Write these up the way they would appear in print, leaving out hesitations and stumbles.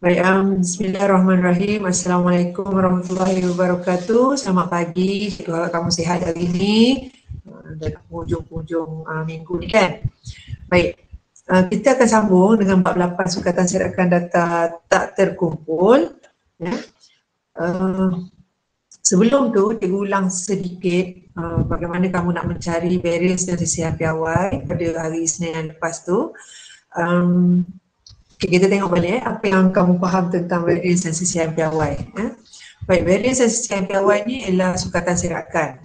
Baik, bismillahirrahmanirrahim. Assalamualaikum warahmatullahi wabarakatuh. Selamat pagi, saya harap kamu sihat hari ini dalam hujung-hujung minggu ni kan. Baik, kita akan sambung dengan bab 8 sukatan serakan data tak terkumpul. Ya. Sebelum tu, cikgu ulang sedikit bagaimana kamu nak mencari variance dan sisihan piawai pada hari Isnin yang lepas tu. Okay, kita tengok balik apa yang kamu faham tentang variance dan sisihan piawai. Baik, variance dan sisihan piawai ni ialah sukatan serakan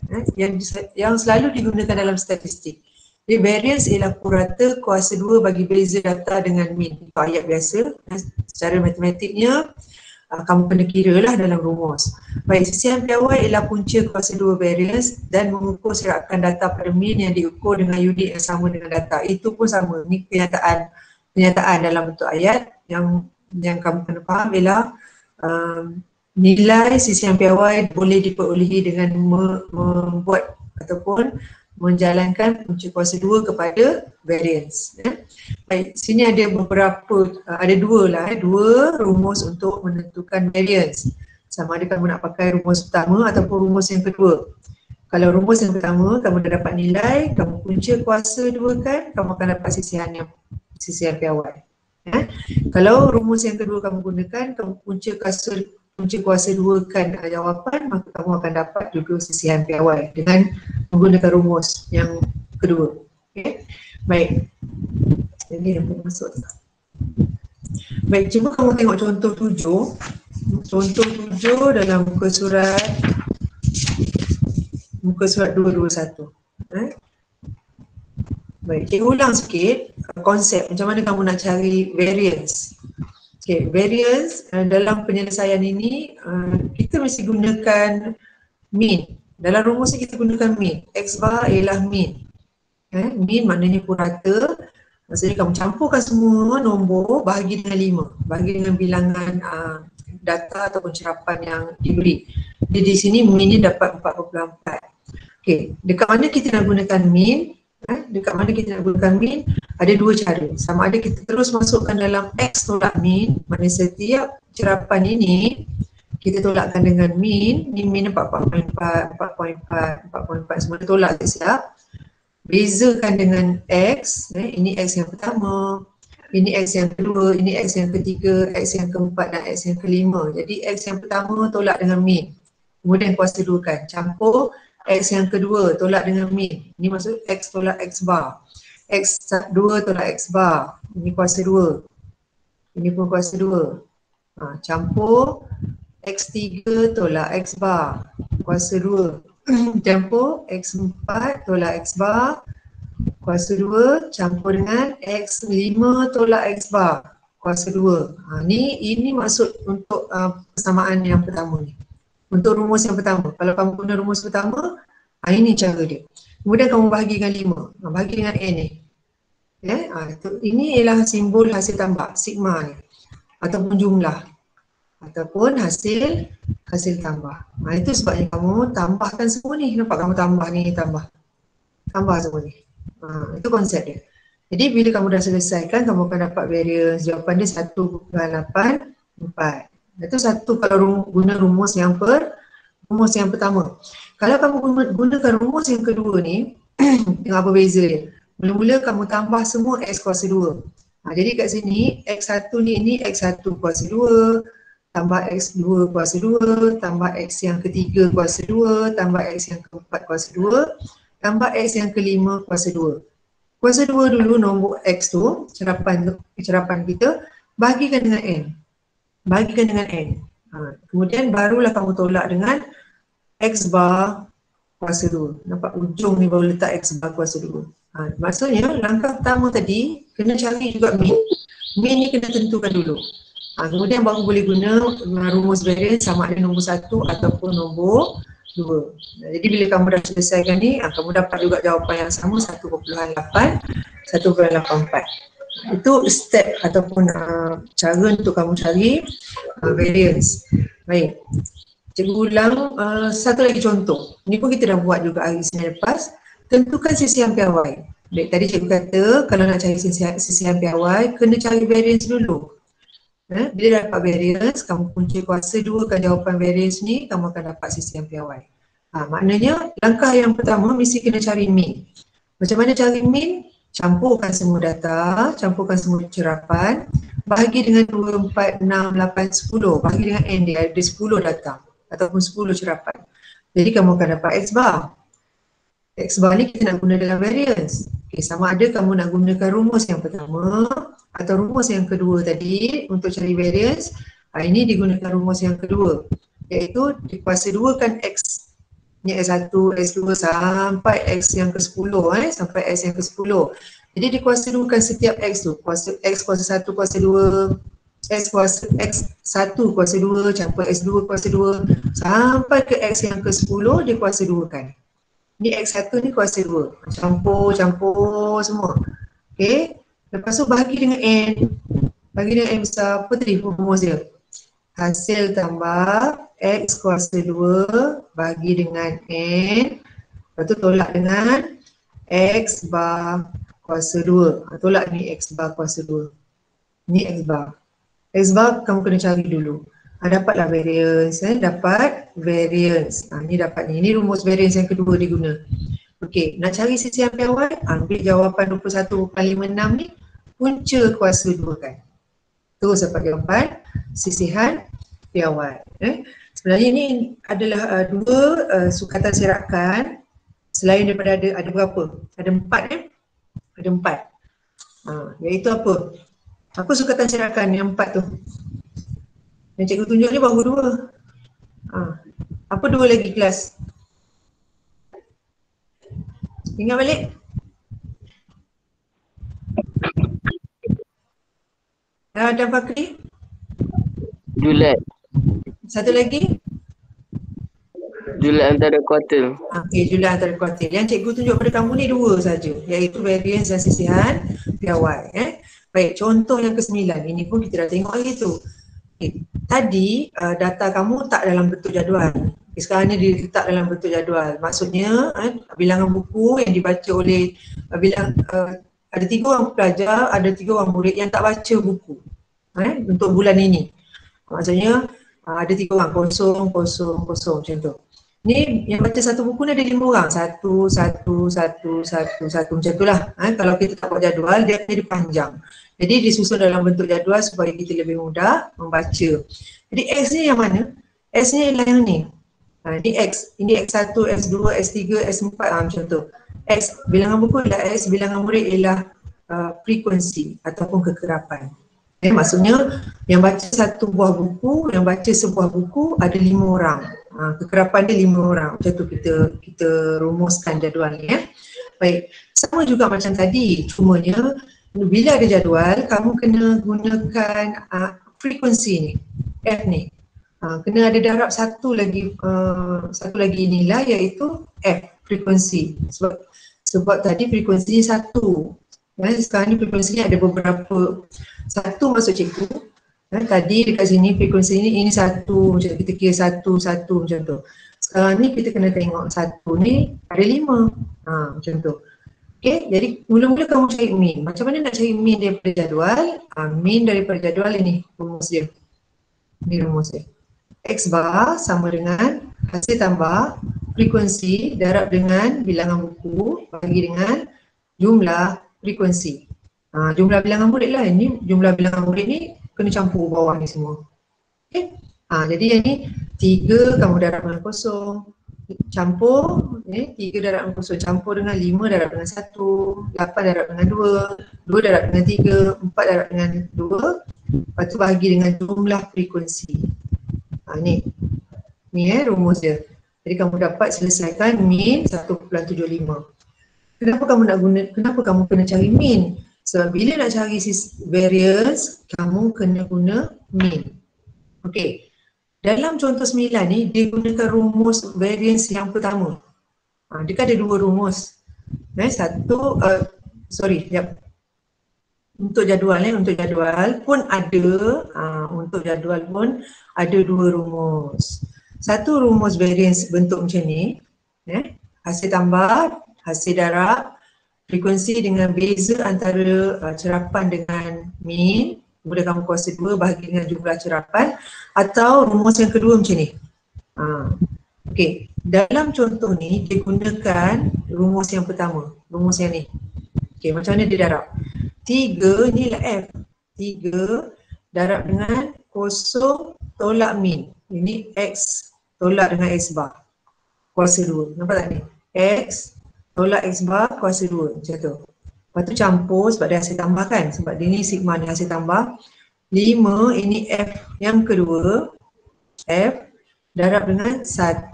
yang selalu digunakan dalam statistik. Jadi variance ialah purata kuasa 2 bagi beza data dengan mean. Itu ayat biasa. Secara matematiknya kamu kena kira lah dalam rumus. Baik, sisihan piawai ialah punca kuasa 2 variance dan mengukur serakan data pada mean yang diukur dengan unit yang sama dengan data. Itu pun sama. Ini kenyataan dalam bentuk ayat yang kamu kena faham ialah nilai sisihan piawai boleh diperolehi dengan membuat ataupun menjalankan punca kuasa 2 kepada variance. Baik, sini ada dua rumus untuk menentukan variance. Sama ada kamu nak pakai rumus pertama ataupun rumus yang kedua. Kalau rumus yang pertama, kamu dah dapat nilai, kamu punca kuasa 2 kan, kamu akan dapat sisihan piawai. Kalau rumus yang kedua kamu gunakan, kamu punca kuasa 2 kan jawapan, maka kamu akan dapat juga sisihan piawai dengan menggunakan rumus yang kedua. Okay. Baik. Ini dah masuk. Baik, cuba kamu tengok contoh 7. Contoh 7 dalam muka surat 221. Baik, cikgu ulang sikit konsep macam mana kamu nak cari variance. Okay, variance dalam penyelesaian ini kita mesti gunakan mean. Dalam rumus ni kita gunakan mean. X bar ialah mean. Mean maknanya purata. Maksudnya kamu campurkan semua nombor bahagi dengan 5. Bahagi dengan bilangan data ataupun cerapan yang diberi. Jadi di sini mean ni dapat 4.4. Okay, dekat mana kita nak gunakan mean? Dekat mana kita nak gunakan mean? Ada dua cara. Sama ada kita terus masukkan dalam X tolak mean, maknanya setiap cerapan ini kita tolakkan dengan mean. Ni mean 4.4, 4.4, 4.4 semua tolak siap. Bezakan dengan X, ini X yang pertama, ini X yang kedua, ini X yang ketiga, X yang keempat dan X yang kelima. Jadi X yang pertama tolak dengan mean. Kemudian kuasa 2 kan, campur X yang kedua tolak dengan mean. Ini maksud X tolak X bar. X2 tolak X bar. Ini kuasa 2. Ini pun kuasa 2. Campur X3 tolak X bar. Kuasa 2. Campur X4 tolak X bar. Kuasa 2. Campur dengan X5 tolak X bar. Kuasa 2. Ini maksud untuk persamaan yang pertama ni. Untuk rumus yang pertama. Kalau kamu guna rumus pertama, ini cara dia. Kemudian kamu bahagikan 5. Bahagi dengan N ni. Ini ialah simbol hasil tambah, sigma ni. Ataupun jumlah. Ataupun hasil tambah. Itu sebabnya kamu tambahkan semua ni. Nampak kamu tambah ni, tambah semua ni. Itu konsep dia. Jadi bila kamu dah selesaikan, kamu akan dapat variance. Jawapan dia 1.84. Itu satu kalau guna rumus yang pertama. Kalau kamu gunakan rumus yang kedua ni, tengok apa beza dia. Mula-mula kamu tambah semua X kuasa 2. Jadi kat sini X1 ni X1 kuasa 2, tambah X2 kuasa 2, tambah X yang ketiga kuasa 2, tambah X yang keempat kuasa 2, tambah X yang kelima kuasa 2. Kuasa 2 dulu nombor X tu, cerapan kita, bahagikan dengan N. Bahagikan dengan N. Kemudian barulah kamu tolak dengan X bar kuasa 2. Nampak ujung ni baru letak X bar kuasa 2. Maksudnya langkah pertama tadi kena cari juga mean. Mean ni kena tentukan dulu. Kemudian baru boleh guna rumus variance sama ada nombor 1 ataupun nombor 2. Jadi bila kamu dah selesaikan ni, kamu dapat juga jawapan yang sama 1.84. Itu step ataupun cara untuk kamu cari variance. Baik. Cikgu ulang satu lagi contoh. Ni pun kita dah buat juga hari Senin lepas. Tentukan sisihan piawai. Baik, tadi cikgu kata kalau nak cari sisihan piawai, kena cari variance dulu. Bila dapat variance, kamu punca kuasa 2 kan jawapan variance ni, kamu akan dapat sisi yang piawai. Maknanya langkah yang pertama mesti kena cari mean. Macam mana cari mean? Campurkan semua data, campurkan semua cerapan, bahagi dengan 2, 4, 6, 8, 10, bahagi dengan N dia, ada 10 data ataupun 10 cerapan. Jadi kamu akan dapat X bar. X bar ni kita nak guna dalam variance. Okay, sama ada kamu nak gunakan rumus yang pertama atau rumus yang kedua tadi untuk cari variance. Ini digunakan rumus yang kedua, iaitu dikuasa 2 kan X ni X1, X2 sampai X yang ke-10 sampai X yang ke-10. Jadi dikuasa 2 kan setiap X tu, kuasa X kuasa 1 kuasa 2, X kuasa X1 kuasa 2 campur X2 kuasa 2 sampai ke X yang ke-10 dia kuasa 2 kan. Ni X1 ni kuasa 2, campur semua. Okay, lepas tu bahagi dengan N, bagi dengan N besar, apa tadi rumus dia? Hasil tambah X kuasa 2 bagi dengan N, lepas tu tolak dengan X bar kuasa 2. Tolak ni X bar kuasa 2. Ni X bar. X bar kamu kena cari dulu. Dapatlah variance, dapat variance. Ni dapat ni. Ini rumus variance yang kedua diguna. Okey, nak cari sisi yang piawai, ambil jawapan 21.56 ni, punca kuasa 2 kan. Terus dapat jawapan sisihan piawai. Sebenarnya ini adalah dua sukatan serakan. Selain daripada ada berapa? Ada 4 Ada 4. Iaitu apa? Apa sukatan serakan yang 4 tu? Yang cikgu tunjuk ni baru 2. Apa 2 lagi kelas? Ingat balik? Dan Fakri? Julat. Satu lagi? Julat antara kuartil. Okey, julat antara kuartil. Yang cikgu tunjuk pada kamu ni 2 saja, iaitu variance dan sisihan piawai. Baik, contoh yang ke-9. Ini pun kita dah tengok lagi tu. Okay. Tadi data kamu tak dalam bentuk jadual. Okay, sekarang ni diletak dalam bentuk jadual. Maksudnya bilangan buku yang dibaca oleh ada 3 orang pelajar, ada 3 orang murid yang tak baca buku untuk bulan ini. Maksudnya ada 3 orang, 0, 0, 0 macam tu. Ni yang baca satu buku ni ada 5 orang. 1, 1, 1, 1, 1 macam tu lah. Kalau kita tak buat jadual, dia jadi panjang. Jadi disusun dalam bentuk jadual supaya kita lebih mudah membaca. Jadi X ni yang mana? X ni ialah yang ni. Ini X. Ini X1, X2, X3, X4 macam tu. X, bilangan buku ialah X, bilangan murid ialah frekuensi ataupun kekerapan. Maksudnya yang baca satu buah buku, yang baca sebuah buku ada 5 orang. Kekerapan dia 5 orang. Macam tu kita rumuskan jadual ni. Baik, sama juga macam tadi. Cumanya bila ada jadual, kamu kena gunakan frekuensi ni, F ni. Kena ada darab satu lagi nilai, iaitu F, frekuensi. Sebab tadi frekuensinya 1. Sekarang ni frekuensinya ada beberapa. 1 maksud cikgu. Tadi dekat sini frekuensi ini 1, macam kita kira 1 macam tu. Sekarang ni kita kena tengok 1 ni ada 5. Macam tu. Okay, jadi mula-mula kamu cari mean. Macam mana nak cari mean daripada jadual? Mean daripada jadual ini rumus dia. Ini rumus dia. X bar sama dengan hasil tambah frekuensi darab dengan bilangan buku bagi dengan jumlah frekuensi. Jumlah bilangan murid lah. Ini jumlah bilangan murid ni kena campur bawah ni semua. Okay. Jadi yang ni 3 kamu darab dengan 0. Campur 3 darab dengan 0 campur dengan 5 darab dengan 1, 8 darab dengan 2, 2 darab dengan 3, 4 darab dengan 2, lepas tu bahagi dengan jumlah frekuensi. Ni rumus dia. Jadi kamu dapat selesaikan mean 1.75. Kenapa kamu kena cari mean? Sebab bila nak cari variance, kamu kena guna mean. Okey. Dalam contoh 9 ni, dia gunakan rumus variance yang pertama. Dia kan ada 2 rumus. Untuk jadual pun ada, untuk jadual pun ada 2 rumus. Satu rumus variance bentuk macam ni, hasil tambah, hasil darab, frekuensi dengan beza antara cerapan dengan mean, Kemudian kamu kuasa 2 bahagi dengan jumlah cerapan, atau rumus yang kedua macam ni. Okey, dalam contoh ni dia gunakan rumus yang pertama, rumus yang ni. Okey, macam mana dia darab? 3 ni lah F. 3 darab dengan kosong tolak min. Ini X tolak dengan X bar kuasa 2. Nampak tak ni? X tolak X bar kuasa 2 macam tu. Lepas tu campur sebab dia hasil tambah kan. Sebab dia ni sigma ni hasil tambah. 5 ini F yang kedua. F darab dengan 1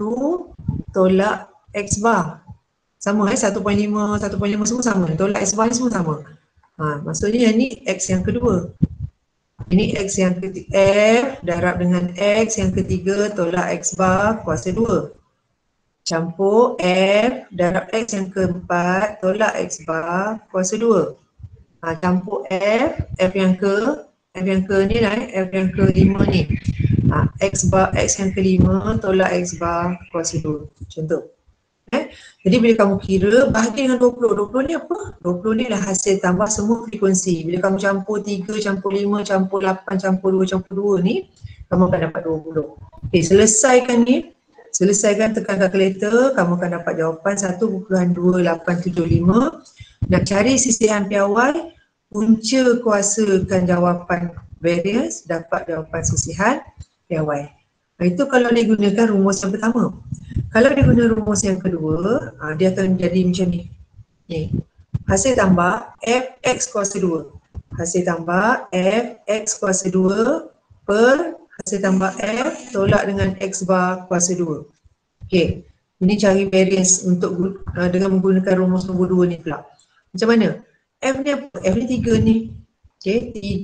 tolak X bar. Sama 1.5, 1.5 semua sama. Tolak X bar ni semua sama. Maksudnya yang ni X yang kedua. Ini X yang ketiga, F darab dengan X yang ketiga tolak X bar kuasa 2. Campur F darab X yang keempat tolak X bar kuasa 2. Campur F yang ke ni lah, F yang ke-5 ni. X bar X yang ke-5 tolak X bar kuasa 2. Contoh. Jadi bila kamu kira bahagi dengan 20 ni apa? 20 ni lah hasil tambah semua frekuensi. Bila kamu campur 3, campur 5, campur 8, campur 2 ni, kamu akan dapat 20. Okey, selesaikan ni. Selesaikan, tekan kalkulator, kamu akan dapat jawapan 1.2875. Nak cari sisihan piawai, punca kuasakan jawapan variance, dapat jawapan sisihan piawai. Itu kalau dia gunakan rumus yang pertama. Kalau dia guna rumus yang kedua, dia akan jadi macam ni. Hasil tambah Fx kuasa 2. Hasil tambah Fx kuasa 2 per hasil tambah F tolak dengan X bar kuasa 2. Okey, ini cari variance untuk dengan menggunakan rumus nombor 2 ni pula. Macam mana? F ni apa? F ni 3 ni. Okey,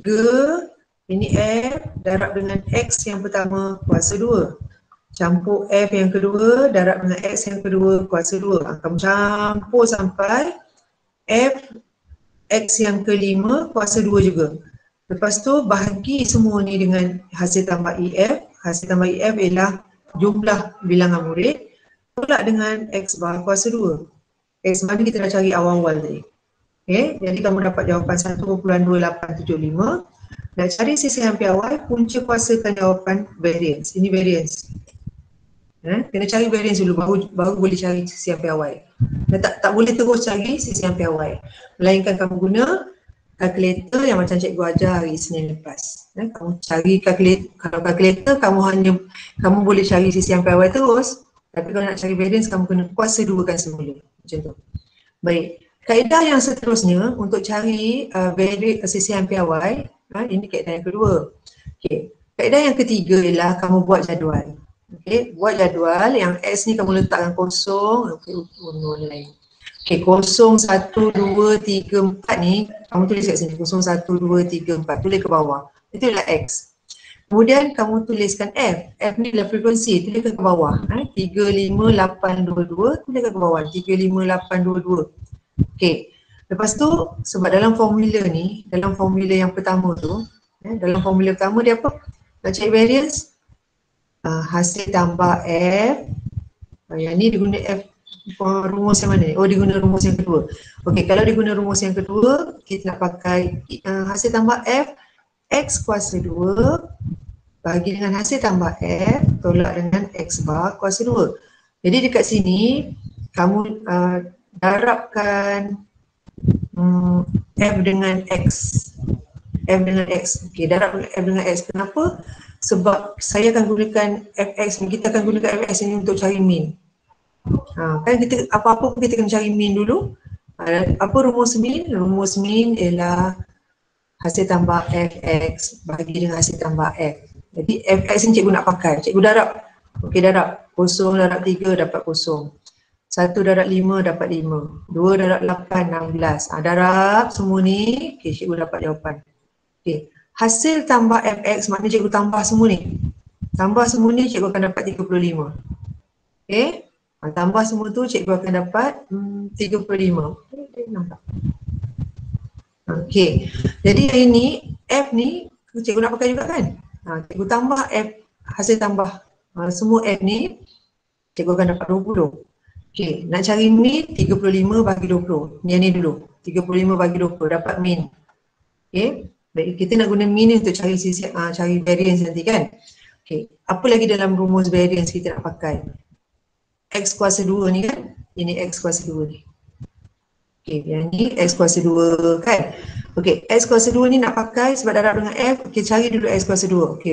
3 ini F darab dengan X yang pertama kuasa 2. Campur F yang kedua darab dengan X yang kedua kuasa 2. Kamu campur sampai F X yang kelima kuasa 2 juga. Lepas tu bahagi semua ni dengan hasil tambah EF. Hasil tambah EF ialah jumlah bilangan murid tolak dengan X bar kuasa 2. X bar ni kita dah cari awal-awal tadi. Okay, jadi kamu dapat jawapan 1.2875. Nak cari sisihan piawai, punca kuasakan jawapan variance. Ini variance. Kena cari variance dulu baru boleh cari sisihan piawai. Tak boleh terus cari sisihan piawai. Melainkan kamu guna kalkulator yang macam cikgu ajar hari Isnin lepas. Kamu cari kalkulator, kalau kalkulator kamu boleh cari sisihan piawai terus. Tapi kalau nak cari variance kamu kena kuasa 2kan semula. Macam tu. Baik. Kaedah yang seterusnya untuk cari sisihan piawai, ini kaedah yang kedua. Okay. Kaedah yang ketiga ialah kamu buat jadual. Okay. Buat jadual yang X ni kamu letakkan kosong. Okay, lain. Okay, 0, 1, 2, 3, 4 ni kamu tulis kat sini. 0, 1, 2, 3, 4. Tulis ke bawah. Itu ialah X. Kemudian kamu tuliskan F. F ni adalah frekuensi. Tuliskan ke bawah. 3, 5, 8, 2, 2. Tuliskan ke bawah. 3, 5, 8, 2, 2. Okay. Lepas tu, sebab dalam formula ni, dalam formula yang pertama tu, dalam formula pertama dia apa? Nak cari variance, hasil tambah F, yang ni dia guna F, rumus yang mana ni? Oh, dia guna rumus yang kedua. Okay, kalau dia guna rumus yang kedua, kita nak pakai hasil tambah F, X kuasa 2, bagi dengan hasil tambah F, tolak dengan X bar kuasa 2. Jadi dekat sini, kamu darabkan F dengan X. F dengan X. Okey, darab F dengan X. Kenapa? Sebab saya akan gunakan Fx ni, kita akan gunakan Fx ini untuk cari min. Kan kita apa-apa pun kita kena cari min dulu. Apa rumus min? Rumus min ialah hasil tambah Fx bagi dengan hasil tambah F. Jadi Fx ni cikgu nak pakai. Cikgu darab. Okey, darab. 0 darab 3 dapat 0. 1 darab 5 dapat 5. 2 darab 8, 16. Darab semua ni, okay, cikgu dapat jawapan. Okay. Hasil tambah Fx maknanya cikgu tambah semua ni. Tambah semua ni cikgu akan dapat 35. Okay. Tambah semua tu cikgu akan dapat 35. Okay, nampak. Okay. Jadi hari ni, F ni cikgu nak pakai juga kan? Cikgu tambah F, hasil tambah semua F ni, cikgu akan dapat 20. Okay, nak cari min 35 bagi 20. Yang ni dulu. 35 bagi 20 dapat min. Okay. Baik, kita nak guna mean ni untuk cari cari variance nanti kan. Okey, apa lagi dalam rumus variance kita nak pakai? X kuasa 2 ni kan, ini X kuasa 2 ni. Okey, yang ni X kuasa 2 kan. Okey, X kuasa 2 ni nak pakai sebab darab dengan F, kita cari dulu X kuasa 2. Okey,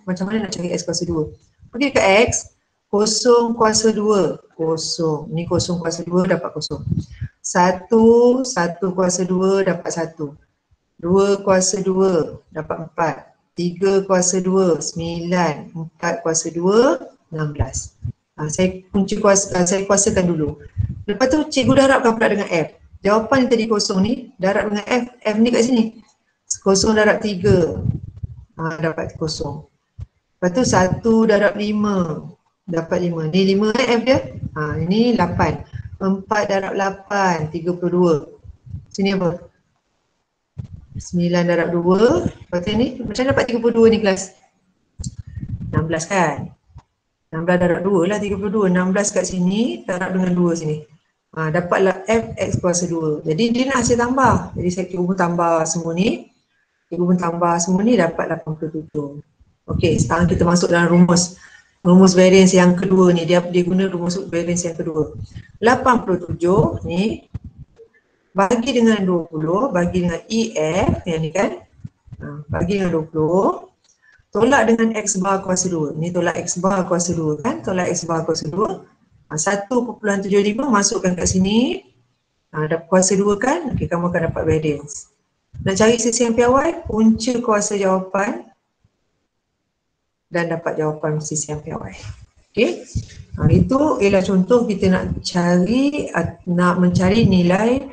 macam mana nak cari X kuasa 2? Pergi ke X, kosong kuasa 2, kosong. Ni kosong kuasa 2 dapat kosong. 1 kuasa 2 dapat 1. 2 kuasa 2 dapat 4. 3 kuasa 2, 9. 4 kuasa 2, 16. Saya kuasakan dulu. Lepas tu cikgu darabkan pula dengan F. Jawapan yang tadi kosong ni, darab dengan F. F ni kat sini. Kosong darab 3. Dapat kosong. Lepas tu 1 darab 5. Dapat 5. Ni 5 F dia. Ini 8. 4 darab 8, 32. Sini apa? 9 darab 2. Lepas tu ni, macam dapat 32 ni kelas? 16 kan? 16 darab 2 lah 32. 16 kat sini, darab dengan 2 sini. Dapatlah F X kuasa 2. Jadi dia nak hasil tambah. Jadi saya cuba tambah semua ni. Dapat 87. Okey, sekarang kita masuk dalam rumus variance yang kedua ni. Dia guna rumus variance yang kedua. 87 ni bagi dengan 20, bagi dengan EF yang ni kan. Bagi dengan 20. Tolak dengan X bar kuasa 2. Ni tolak X bar kuasa 2 kan. Tolak X bar kuasa 2. 1.75 masukkan kat sini. Dapat kuasa 2 kan. Okey, kamu akan dapat variance. Nak cari sisi yang piawai, punca kuasa jawapan dan dapat jawapan sisi yang piawai. Okey. Itu ialah contoh kita nak mencari nilai,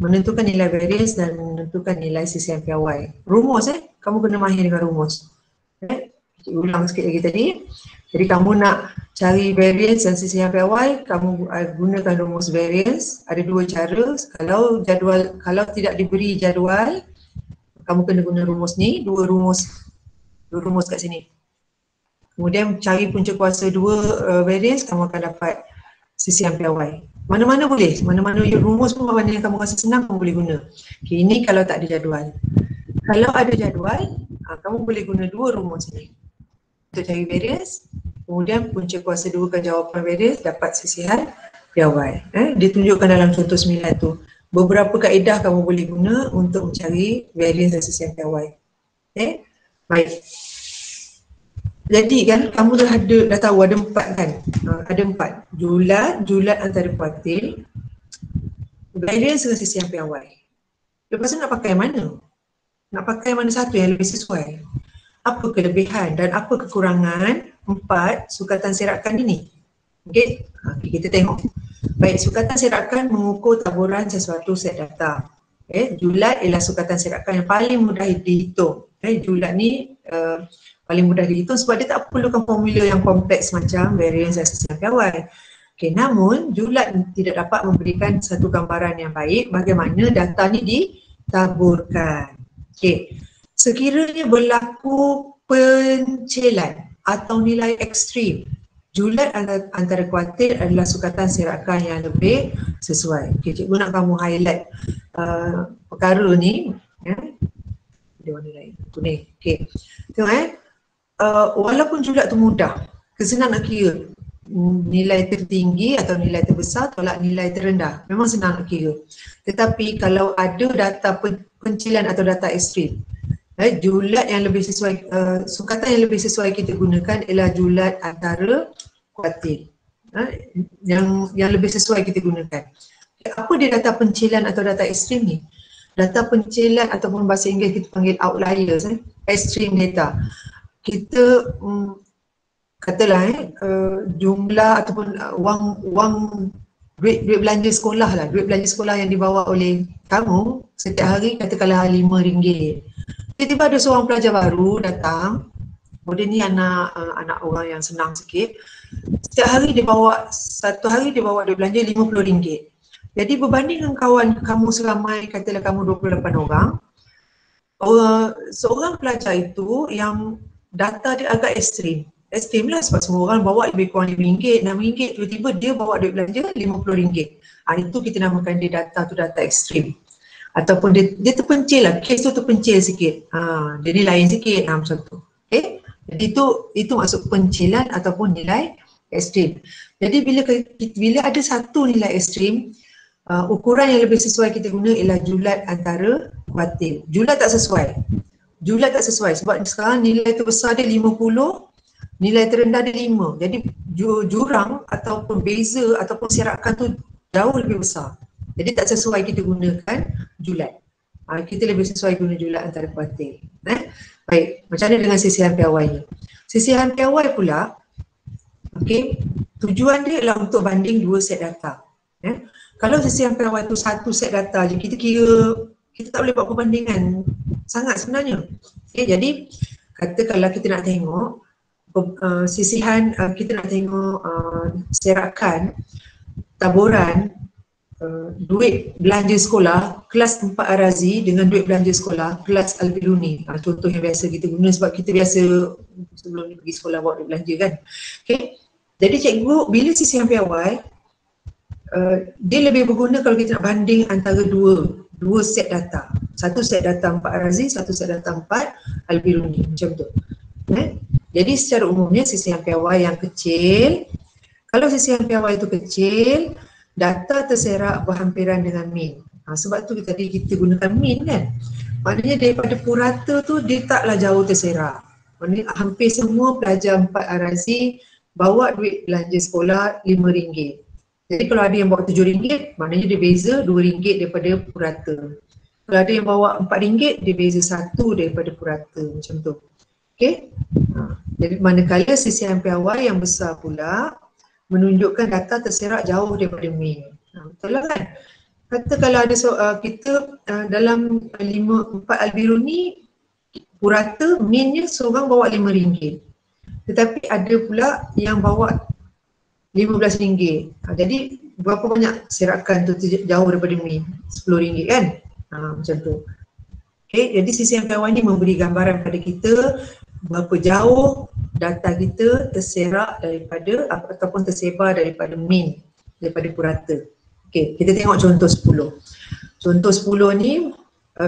menentukan nilai variance dan menentukan nilai sisi yang piawai. Rumus kamu kena mahir dengan rumus. Cikgu ulang sikit lagi tadi. Jadi kamu nak cari variance dan sisi yang piawai, kamu gunakan rumus variance. Ada dua cara. Kalau tidak diberi jadual, kamu kena guna rumus ni, dua rumus kat sini. Kemudian cari punca kuasa 2 variance, kamu akan dapat sisi yang piawai. Mana-mana boleh, mana-mana rumus pun mana yang kamu rasa senang kamu boleh guna. Okay, ini kalau tak ada jadual. Kalau ada jadual, kamu boleh guna dua rumus ni untuk cari variance. Kemudian punca kuasa 2 kan jawapan variance, dapat sisihan piawai. Ditunjukkan dalam contoh 9 tu. Beberapa kaedah kamu boleh guna untuk mencari variance dan sisihan piawai. Okay? Baik. Jadi kan kamu dah tahu ada 4 kan? Ada 4. Julat antara kuartil, variance dengan sisihan piawai. Lepas tu nak pakai mana? Nak pakai mana satu yang lebih sesuai? Apa kelebihan dan apa kekurangan 4 sukatan serakan ini? Okey, kita tengok. Baik, sukatan serakan mengukur taburan sesuatu set data. Julat ialah sukatan serakan yang paling mudah dihitung. Julat ni paling mudah dihitung sebab dia tak perlukan formula yang kompleks macam variance dan sisihan piawai. Okey, namun julat tidak dapat memberikan satu gambaran yang baik bagaimana data ni ditaburkan. Okey, sekiranya berlaku pencilan atau nilai ekstrim, julat antara kuartil adalah sukatan serakan yang lebih sesuai. Okey, cikgu nak kamu highlight perkara ni. Ada warna lain, kuning. Okey, tengok walaupun julat tu mudah, senang nak kira nilai tertinggi atau nilai terbesar tolak nilai terendah, memang senang nak kira. Tetapi kalau ada data pencilan atau data ekstrim, julat yang lebih sesuai, sukatan yang lebih sesuai kita gunakan ialah julat antara kuartil. Yang lebih sesuai kita gunakan. Apa dia data pencilan atau data ekstrim ni? Data pencilan ataupun bahasa Inggeris kita panggil outliers, extreme data. Kita katalah jumlah ataupun wang duit belanja sekolah lah, duit belanja sekolah yang dibawa oleh kamu setiap hari katakanlah RM5. Tiba-tiba ada seorang pelajar baru datang, dia ni anak orang yang senang sikit. Setiap hari dia bawa, satu hari dia bawa duit belanja RM50. Jadi berbanding dengan kawan kamu seramai, katalah kamu 28 orang, seorang pelajar itu yang data dia agak ekstrim lah sebab semua orang bawa lebih kurang RM5, RM6, tiba-tiba dia bawa duit belanja RM50. Itu kita namakan dia data ekstrim. Ataupun dia terpencil lah, kes tu terpencil sikit. Dia ni lain sikit macam tu. Okay. Jadi itu maksud pencilan ataupun nilai ekstrim. Jadi bila ada satu nilai ekstrim, ukuran yang lebih sesuai kita guna ialah julat antara kuartil. Julat tak sesuai. Julat tak sesuai sebab sekarang nilai terbesar dia 50, nilai terendah dia 5. Jadi jurang ataupun beza ataupun serakan tu jauh lebih besar. Jadi tak sesuai kita gunakan julat. Kita lebih sesuai guna julat antara kuartil. Baik, macam mana dengan sisihan piawai ni? Sisihan piawai pula, okey, tujuan dia adalah untuk banding dua set data. Kalau sisihan piawai tu satu set data je, kita tak boleh buat perbandingan sangat sebenarnya. Okay, jadi katakanlah kita nak tengok sisihan, kita nak tengok serakan taburan duit belanja sekolah kelas 4 Arazi dengan duit belanja sekolah kelas Al-Biluni. Contoh yang biasa kita guna sebab kita biasa sebelum ni pergi sekolah bawa duit belanja kan. Okay. Jadi cikgu bila sisihan piawai dia lebih berguna kalau kita nak banding antara dua set data. Satu set data 4 Arazi, satu set data 4 Al-Biluni, macam tu. Jadi secara umumnya sisihan piawai yang kecil, kalau sisihan piawai itu kecil, data terserak berhampiran dengan mean. Sebab tu tadi kita gunakan mean kan. Maknanya daripada purata tu dia taklah jauh terserak. Maknanya hampir semua pelajar 4 Arazi bawa duit belanja sekolah RM5. Jadi kalau ada yang bawa RM7, maknanya dia beza RM2 daripada purata. Kalau ada yang bawa RM4, dia beza 1 daripada purata, macam tu. Okay. Jadi manakala sisihan piawai yang besar pula menunjukkan data terserak jauh daripada mean. Betul lah kan? Kata kalau ada kita dalam 4 Al-Biruni purata meannya seorang bawa RM5. Tetapi ada pula yang bawa RM15. Jadi berapa banyak serakan tu jauh daripada mean? RM10 kan? Macam tu. Okay, jadi sisihan piawai ni memberi gambaran pada kita berapa jauh data kita terserak daripada ataupun tersebar daripada mean, daripada purata. Okey, kita tengok contoh 10. Contoh 10 ni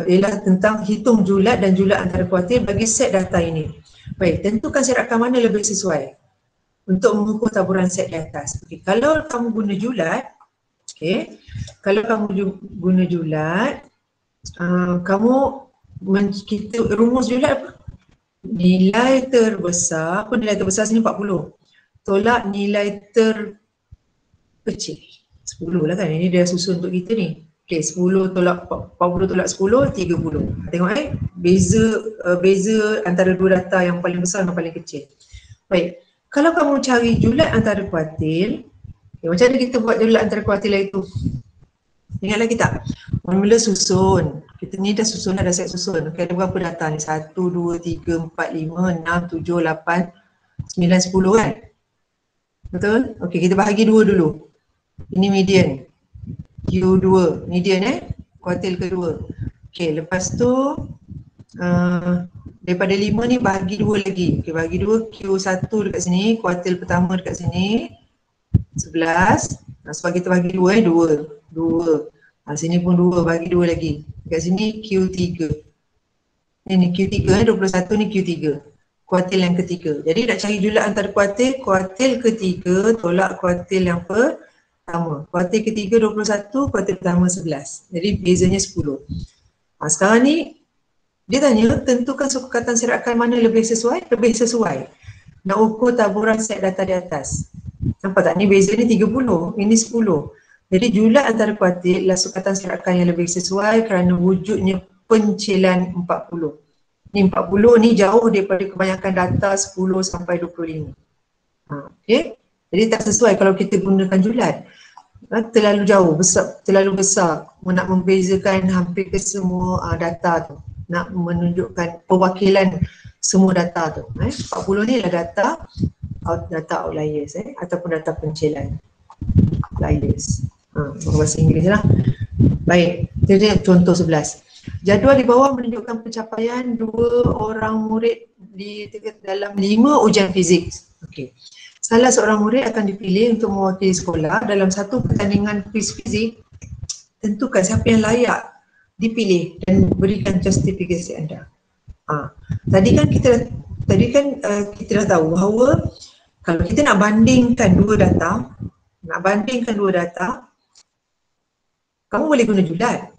ialah tentang hitung julat dan julat antara kuartil bagi set data ini. Baik, tentukan serakan mana lebih sesuai untuk mengukur taburan set di atas. Okey, kalau kamu guna julat, okey, kalau kamu guna julat, kita rumus julat apa? Nilai terbesar, apa nilai terbesar sini 40. Tolak nilai terkecil. 10 lah kan, ini dia susun untuk kita ni. Okay, 10 tolak 40 tolak 10, 30. Tengok beza antara dua data yang paling besar dan paling kecil. Baik, kalau kamu cari julat antara kuartil, okay, macam mana kita buat julat antara kuartil itu? Ingat lagi tak? Mula susun. Kita ni dah susun, dah set susun. Okay, ada berapa data ni? 1, 2, 3, 4, 5, 6, 7, 8, 9, 10 kan? Betul? Okay, kita bahagi dua dulu. Ini median. Q2, median kuartil kedua. Okay, lepas tu daripada 5 ni bahagi 2 lagi. Okay, bahagi 2, Q1 dekat sini, kuartil pertama dekat sini 11. Sebab kita bahagi 2 2. Sini pun 2, bahagi 2 lagi. Dekat sini Q3. Ini Q3 21 ni Q3. Kuartil yang ketiga. Jadi nak cari julat antara kuartil ketiga tolak kuartil yang pertama. Kuartil ketiga 21, kuartil pertama 11. Jadi bezanya 10. Sekarang ni dia tanya tentukan sukatan serakan mana lebih sesuai? Lebih sesuai. Nak ukur taburan set data di atas. Nampak tak? Ni beza ni 30, ini 10. Jadi julat antara kuartil adalah sukatan serakan yang lebih sesuai kerana wujudnya pencilan 40. Ni 40 ni jauh daripada kebanyakan data 10 sampai 25. Okay. Jadi tak sesuai kalau kita gunakan julat. Terlalu jauh, terlalu besar nak membezakan hampir ke semua data tu. Nak menunjukkan perwakilan semua data tu. 40 ni adalah data outliers ataupun data pencilan. Outliers. Bahasa Inggeris lah. Baik, jadi contoh 11. Jadual di bawah menunjukkan pencapaian 2 orang murid dalam 5 ujian fizik. Okey. Salah seorang murid akan dipilih untuk mewakili sekolah dalam satu pertandingan kuis fizik. Tentukan siapa yang layak dipilih dan berikan justifikasi anda. Tadi kan kita dah tahu bahawa kalau kita nak bandingkan dua data, kamu boleh guna julat.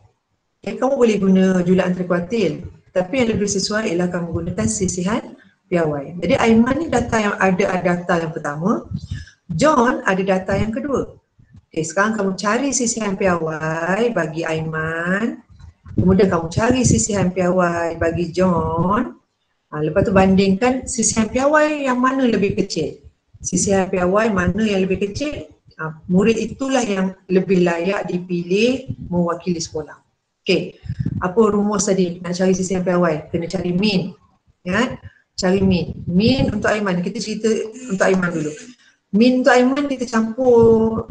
Kamu boleh guna julat antara kuartil. Tapi yang lebih sesuai ialah kamu gunakan sisihan piawai. Jadi Aiman ni data yang pertama, John ada data yang kedua. Okey, sekarang kamu cari sisihan piawai bagi Aiman. Kemudian kamu cari sisihan piawai bagi John. Lepas tu bandingkan sisihan piawai yang mana lebih kecil. Sisihan piawai mana yang lebih kecil, murid itulah yang lebih layak dipilih mewakili sekolah. Okey, apa rumus tadi nak cari sisihan piawai? Kena cari mean. Ya, cari mean. Mean untuk Aiman, kita cerita untuk Aiman dulu. Mean untuk Aiman kita campur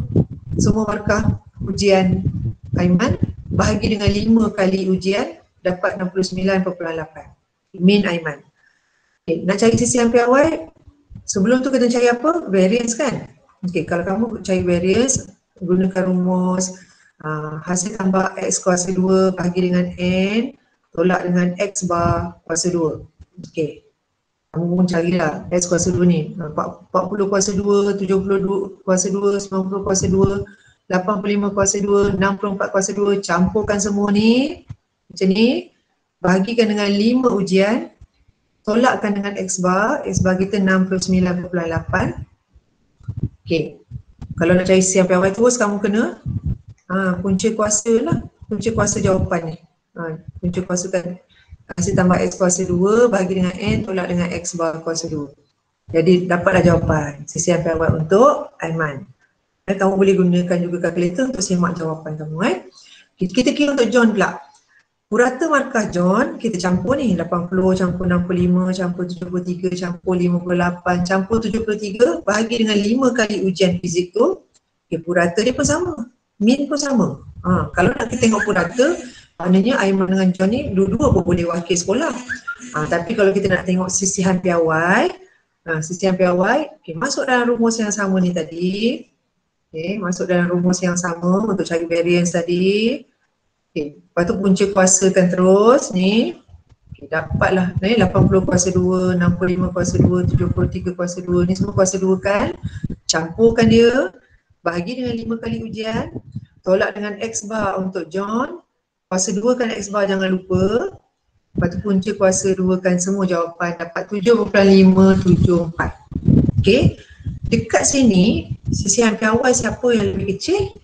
semua markah ujian Aiman bahagi dengan 5 kali ujian dapat 69.8. Mean Aiman. Okay, nak cari sisihan piawai, sebelum tu kita cari apa? Variance kan? Okey, kalau kamu cari variance, gunakan rumus hasil tambah X kuasa 2 bahagi dengan N tolak dengan X bar kuasa 2. Okey, kamu pun carilah X kuasa 2 ni, 40 kuasa 2, 72 kuasa 2, 90 kuasa 2, 85 kuasa 2, 64 kuasa 2, campurkan semua ni macam ni, bahagikan dengan 5 ujian, tolakkan dengan X bar kita 69.8. Okey, kalau nak cari sisihan piawai terus kamu kena punca kuasa lah, punca kuasa jawapan ni. Punca kuasa kan hasil tambah X kuasa 2 bahagi dengan N tolak dengan X bar kuasa 2. Jadi dapatlah jawapan sisihan piawai untuk Aiman. Dan kamu boleh gunakan juga kalkulator untuk semak jawapan kamu. Kita kira untuk John pula. Purata markah John kita campur ni 80 campur 65 campur 73 campur 58 campur 73 bahagi dengan 5 kali ujian fizik tu. Okay, purata dia pun sama, mean pun sama. Kalau nak kita tengok purata, maknanya Aiman dengan John ni dua-dua pun boleh wakil sekolah. Tapi kalau kita nak tengok sisihan piawai, okay, masuk dalam rumus yang sama ni tadi. Okay, masuk dalam rumus yang sama untuk cari variance tadi. Okay, lepas tu punca kuasakan terus ni. Okay, dapatlah ni 80 kuasa 2, 65 kuasa 2, 73 kuasa 2, ni semua kuasa 2 kan. Campurkan dia, bahagi dengan 5 kali ujian, tolak dengan X bar untuk John. Kuasa 2 kan X bar jangan lupa. Lepas tu punca kuasa 2 kan semua jawapan, dapat 7.574. Okay, dekat sini sisihan piawai siapa yang lebih kecil?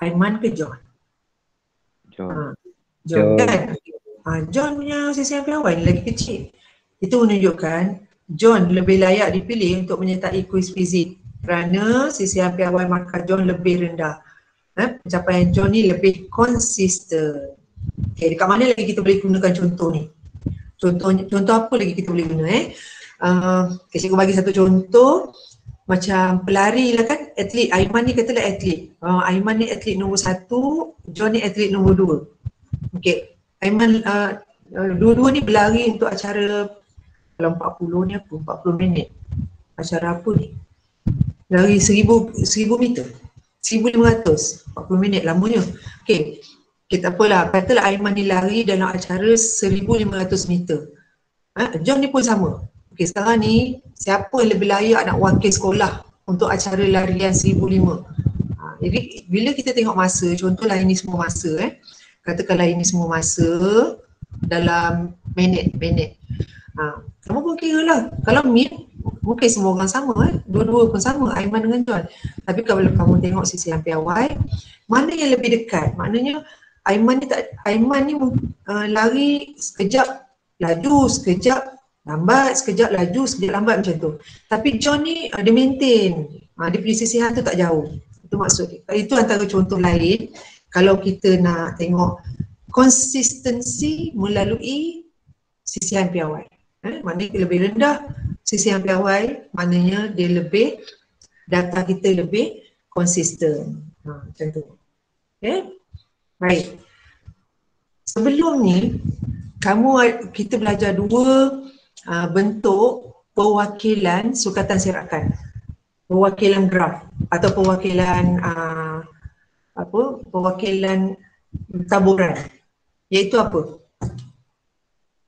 Aiman ke John? John kan? John punya sisihan piawai lagi kecil. Itu menunjukkan John lebih layak dipilih untuk menyertai kuis fizik kerana sisihan piawai markah John lebih rendah. Pencapaian John ni lebih konsisten. Okay, dekat mana lagi kita boleh gunakan contoh ni? Contoh apa lagi kita boleh guna? Okay, cikgu bagi satu contoh. Macam pelari lah kan, atlet. Aiman ni katalah atlet. Aiman ni atlet nombor 1, John ni atlet nombor 2. Okay, Aiman dua-dua ni berlari untuk acara, kalau 40 ni apa? 40 minit. Acara apa ni? Lari 1000 meter. 1500, 40 minit lamanya. Okay, kita apalah, katalah Aiman ni lari dalam acara 1500 meter. John ni pun sama. Okay, sekarang ni siapa yang lebih layak nak wakil sekolah untuk acara larian 1005? Jadi bila kita tengok masa, contohlah ini semua masa katakanlah ini semua masa dalam minit. Kamu pun kira lah, kalau mean mungkin semua orang sama dua-dua pun sama, Aiman dengan John. Tapi kalau kamu tengok sisihan piawai, mana yang lebih dekat? Maknanya Aiman ni lari sekejap laju, sekejap lambat, sekejap laju, sekejap lambat macam tu. Tapi John ni dia maintain, dia punya sisihan tu tak jauh. Itu maksud dia. Itu antara contoh lain kalau kita nak tengok konsistensi melalui sisihan piawai. Maknanya dia lebih rendah sisihan piawai, maknanya dia lebih, data kita lebih konsisten. Macam tu. Okay? Baik. Sebelum ni kita belajar dua bentuk perwakilan sukatan sirakan. Perwakilan graf atau perwakilan perwakilan taburan. Iaitu apa?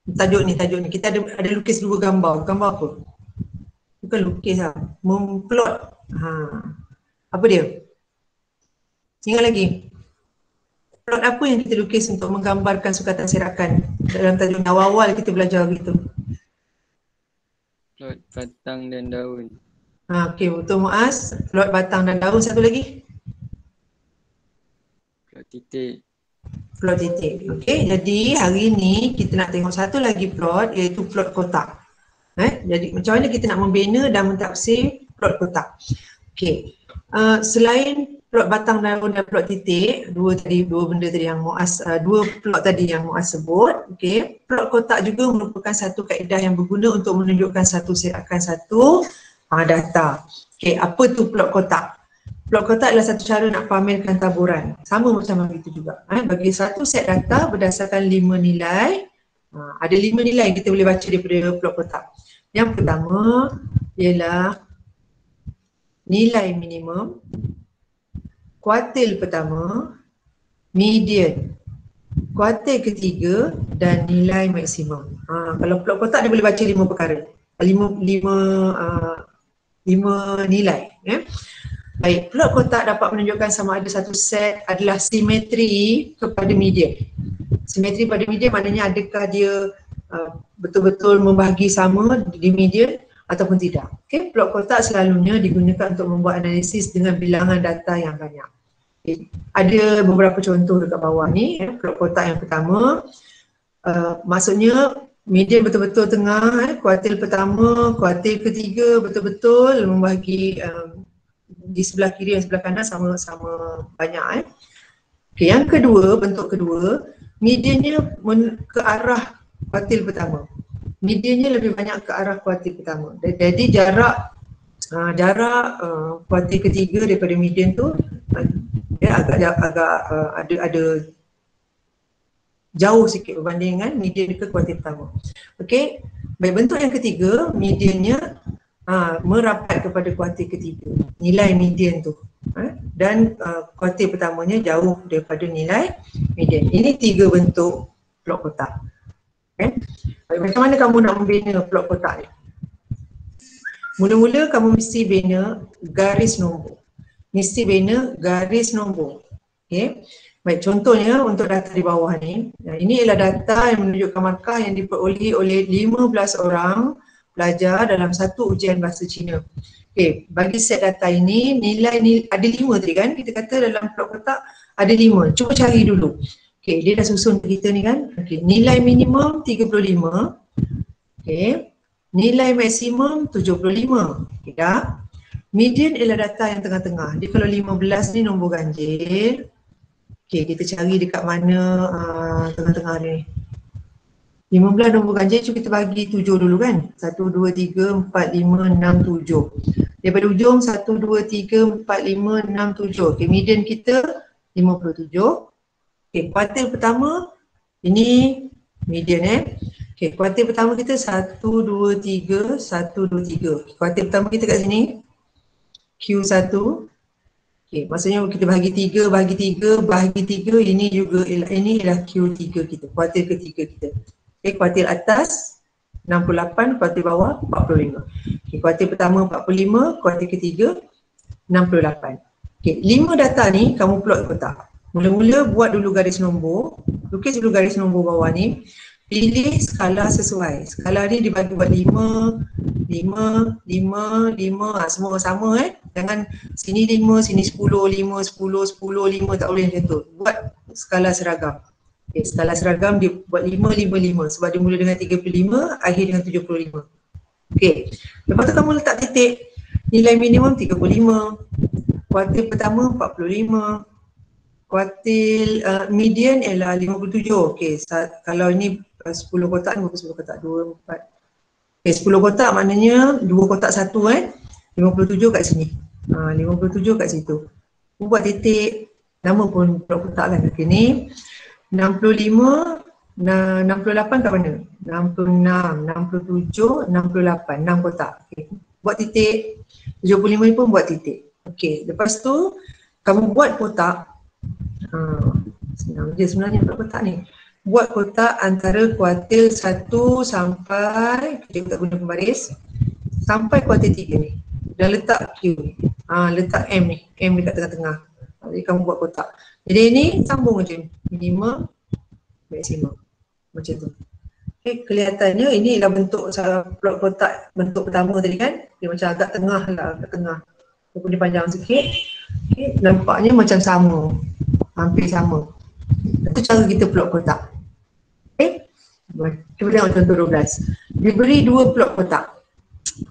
Tajuk ni. Kita ada lukis dua gambar. Gambar apa? Bukan lukis lah. Memplot. Apa dia? Ingat lagi? Plot apa yang kita lukis untuk menggambarkan sukatan serakan? Dalam tajuk awal-awal kita belajar gitu. Plot batang dan daun. Okey, betul Muaz. Plot batang dan daun. Satu lagi? Plot titik. Plot titik. Okey, jadi hari ni kita nak tengok satu lagi plot, iaitu plot kotak. Jadi macam mana kita nak membina dan mentafsir plot kotak. Okey. Selain plot batang daun dan plot titik, dua benda tadi yang Muaz, dua plot tadi yang Muaz sebut, okey. Plot kotak juga merupakan satu kaedah yang berguna untuk menunjukkan satu data. Okey, apa tu plot kotak? Plot kotak adalah satu cara nak pamerkan taburan. Sama macam begitu juga. Bagi satu set data berdasarkan 5 nilai. Ada 5 nilai yang kita boleh baca daripada plot kotak. Yang pertama ialah nilai minimum, kuartil pertama, median, kuartil ketiga dan nilai maksimum. Kalau plot kotak dia boleh baca 5 perkara. 5 nilai. Baik, plot kotak dapat menunjukkan sama ada satu set adalah simetri kepada median. Simetri pada median maknanya adakah dia betul-betul membahagi sama di median ataupun tidak. Okay, plot kotak selalunya digunakan untuk membuat analisis dengan bilangan data yang banyak. Okay. Ada beberapa contoh dekat bawah ni. Plot kotak yang pertama, maksudnya median betul-betul tengah, kuartil pertama, kuartil ketiga betul-betul membahagi di sebelah kiri dan sebelah kanan sama-sama banyak. Okay, yang kedua, bentuk kedua, mediannya ke arah kuartil pertama. Mediannya lebih banyak ke arah kuartil pertama. Jadi jarak kuartil ketiga daripada median tu dia agak ada jauh sikit berbanding dengan median ke kuartil pertama. Okey, baik, bentuk yang ketiga, mediannya merapat kepada kuartil ketiga, nilai median tu, dan kuartil pertamanya jauh daripada nilai median. Ini 3 bentuk plot kotak. Okay. Macam mana kamu nak membina plot kotak ni? Mula-mula kamu mesti bina garis nombor. Okay. Baik, contohnya untuk data di bawah ni, ini ialah data yang menunjukkan markah yang diperoleh oleh 15 orang pelajar dalam satu ujian bahasa Cina. Okey, bagi set data ini nilai ada 5 tadi kan? Kita kata dalam plot kotak ada 5. Cuba cari dulu. Okey, dia dah susun kita ni kan? Okey, nilai minimum 35. Okey. Nilai maksimum 75. Okey dah. Median ialah data yang tengah-tengah. Dia kalau 15 ni nombor ganjil. Okey, kita cari dekat mana tengah-tengah ni. 15 nombor ganjil, cuba kita bagi 7 dulu kan. 1, 2, 3, 4, 5, 6, 7. Daripada ujung 1, 2, 3, 4, 5, 6, 7. Okay, median kita 57. Okay, kuartil pertama, ini median Okay, kuartil pertama kita 1, 2, 3, 1, 2, 3. Kuartil pertama kita kat sini, Q1. Okay, maksudnya kita bahagi 3, bahagi 3, ini ialah Q3 kita, kuartil ketiga kita. Okay, kuartil atas 68, kuartil bawah 45. Okay, kuartil pertama 45, kuartil ketiga 68. Okay, 5 data ni kamu plot kotak. Mula-mula buat dulu garis nombor, lukis dulu garis nombor bawah ni, pilih skala sesuai. Skala ni dibagi buat 5, 5, 5, 5, semua sama Jangan sini 5, sini 10, 5, 10, 10, 5, tak boleh macam tu. Buat skala seragam. Okay, skala seragam dia buat 5, 5, 5 sebab dia mula dengan 35, akhir dengan 75. Okay, lepas tu kamu letak titik, nilai minimum 35, kuartil pertama 45, kuartil median ialah 57. Okay, kalau ini 10 kotak ni, 10 kotak, 2, 4. Okay, 10 kotak maknanya 2 kotak 1 57 kat sini. 57 kat situ. Buat titik, nama pun plot kotak kan. Okay, ni 65, 68 kat mana? 66, 67, 68, 6 kotak. Okay. Buat titik, 75 ni pun buat titik. Okay, lepas tu kamu buat kotak. Senang je sebenarnya buat kotak ni. buat kotak antara kuartil 1 sampai, kita guna pembaris, sampai kuartil 3 ni. Dan letak Q ni. Letak M ni. M dekat tengah-tengah. Jadi kamu buat kotak. Jadi ini sambung je. Minimum, maksimum. Macam tu. Okay, kelihatannya ini ialah bentuk plot kotak bentuk pertama tadi kan. Dia macam agak tengah lah, agak tengah. Walaupun dia panjang sikit. Okay, nampaknya macam sama. Hampir sama. Itu cara kita plot kotak. Okay. Cuba tengok contoh 12. Diberi 2 plot kotak.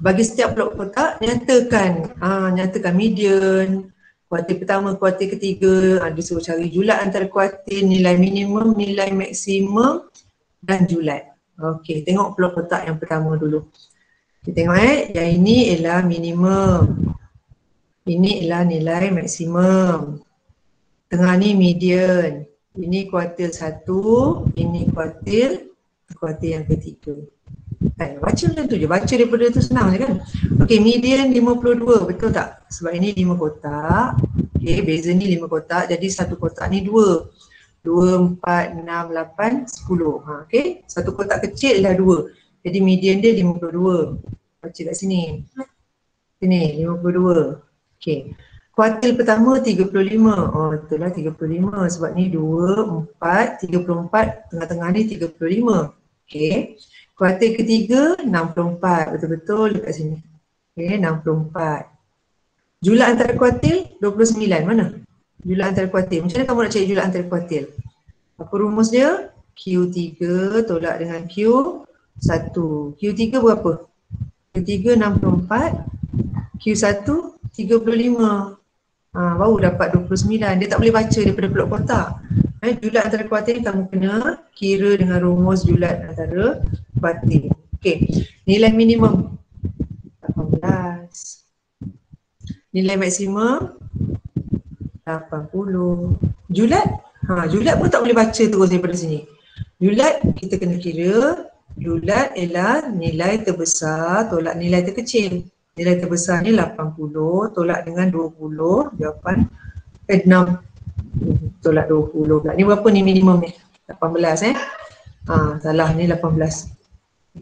Bagi setiap plot kotak, nyatakan median, kuartil pertama, kuartil ketiga, disuruh cari julat antara kuartil, nilai minimum, nilai maksimum dan julat. Okey, tengok plot kotak yang pertama dulu. Kita tengok yang ini ialah minimum. Ini ialah nilai maksimum. Tengah ni median. Ini kuartil 1, ini kuartil yang ketiga. Baca macam tu je, baca daripada tu senang je kan. Okey, median 52, betul tak? Sebab ini 5 kotak. Okey, beza ni 5 kotak, jadi satu kotak ni 2. 2, 4, 6, 8, 10. Okey, satu kotak kecil dah 2. Jadi median dia 52. Baca kat sini. Sini, 52. Okey. Kuartil pertama 35. Oh, betul lah 35 sebab ni 2, 4, 34, tengah-tengah ni 35. Okey. Kuartil ketiga 64, betul-betul dekat sini. Okey, 64. Julat antara kuartil 29, mana? Julat antara kuartil. Macam mana kamu nak cari julat antara kuartil? Apa rumus dia? Q3 tolak dengan Q1. Q3 berapa? Q3 64, Q1 35. Baru dapat 29. Dia tak boleh baca daripada plot kotak. Julat antara kuartil ni kamu kena kira dengan rumus julat antara kuartil. Okey, nilai minimum 18. Nilai maksimum 80. Julat? Julat pun tak boleh baca terus daripada sini. Julat kita kena kira. Julat ialah nilai terbesar tolak nilai terkecil. Nilai terbesar ni 80 tolak dengan 20, jawapan 6 tolak 20 pula. Ni berapa ni minimum ni? 18 salah ni 18.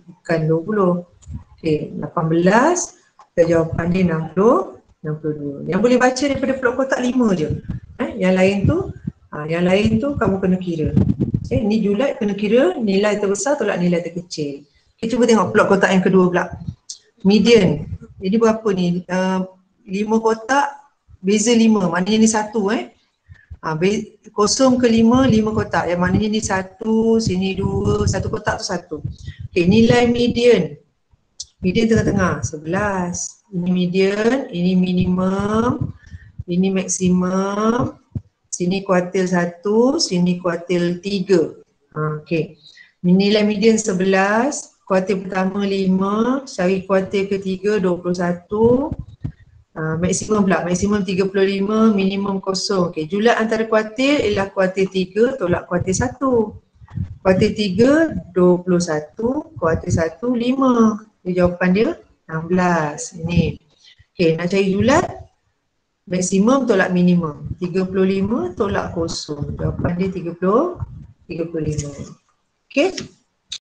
Bukan 20. Okey, 18 dan jawapan ni 62. Yang boleh baca daripada plot kotak 5 je. Yang lain tu kamu kena kira. Ni julat kena kira nilai terbesar tolak nilai terkecil. Kita cuba tengok plot kotak yang kedua pula. Median. Jadi berapa ni? 5 kotak, beza 5. Maknanya ni 1 kosong ke 5, 5 kotak. Yang maknanya ni 1, sini 2, 1 kotak tu 1. Okey, nilai median. Median tengah-tengah, 11. Ini median, ini minimum, ini maksimum. Sini kuartil 1, sini kuartil 3. Okey. Nilai median 11. Kuartil pertama 5, cari kuartil ketiga 21, maksimum pula, maksimum 35, minimum kosong. Okay, julat antara kuartil ialah kuartil 3 tolak kuartil 1. Kuartil 3, 21, kuartil 1, 5. Jadi jawapan dia 16. Ini. Okay, nak cari julat, maksimum tolak minimum. 35 tolak kosong. Jawapan dia 35. Okay.